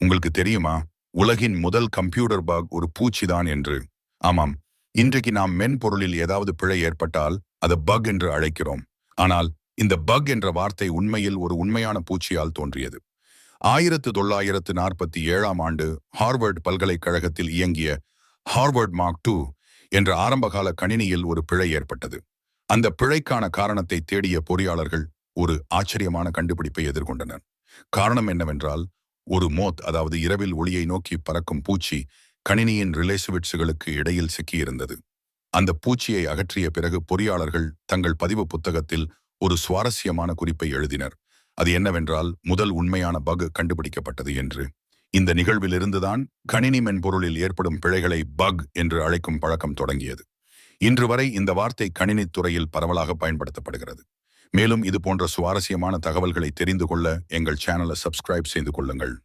உங்களுக்கு தெரியுமா, உலகின் முதல் கம்ப்யூட்டர் பக் ஒரு பூச்சிதான் என்று? ஆமாம், இன்றைக்கு நாம் மென்பொருளில் ஏதாவது பிழை ஏற்பட்டால் அதை பக் என்று அழைக்கிறோம். ஆனால் இந்த பக் என்ற வார்த்தை உண்மையில் ஒரு உண்மையான பூச்சியால் தோன்றியது. 1947ஆம் ஆண்டு ஹார்வர்ட் பல்கலைக்கழகத்தில் இயங்கிய ஹார்வர்ட் மார்க் டூ என்ற ஆரம்பகால கணினியில் ஒரு பிழை ஏற்பட்டது. அந்த பிழைக்கான காரணத்தை தேடிய பொறியாளர்கள் ஒரு ஆச்சரியமான கண்டுபிடிப்பை எதிர்கொண்டனர். காரணம் என்னவென்றால், ஒரு மோத், அதாவது இரவில் ஒளியை நோக்கி பறக்கும் பூச்சி, கணினியின் ரிலே சுவிட்சுகளுக்கு இடையில் சிக்கியிருந்தது. அந்த பூச்சியை அகற்றிய பிறகு பொறியாளர்கள் தங்கள் பதிவு புத்தகத்தில் ஒரு சுவாரஸ்யமான குறிப்பை எழுதினர். அது என்னவென்றால், முதல் உண்மையான பக் கண்டுபிடிக்கப்பட்டது என்று. இந்த நிகழ்விலிருந்துதான் கணினி மென்பொருளில் ஏற்படும் பிழைகளை பக் என்று அழைக்கும் பழக்கம் தொடங்கியது. இன்று வரை இந்த வார்த்தை கணினித் துறையில் பரவலாக பயன்படுத்தப்படுகிறது. மேலும் இது போன்ற சுவாரஸ்யமான தகவல்களை தெரிந்து கொள்ள எங்கள் சேனலை சப்ஸ்கிரைப் செய்து கொள்ளுங்கள்.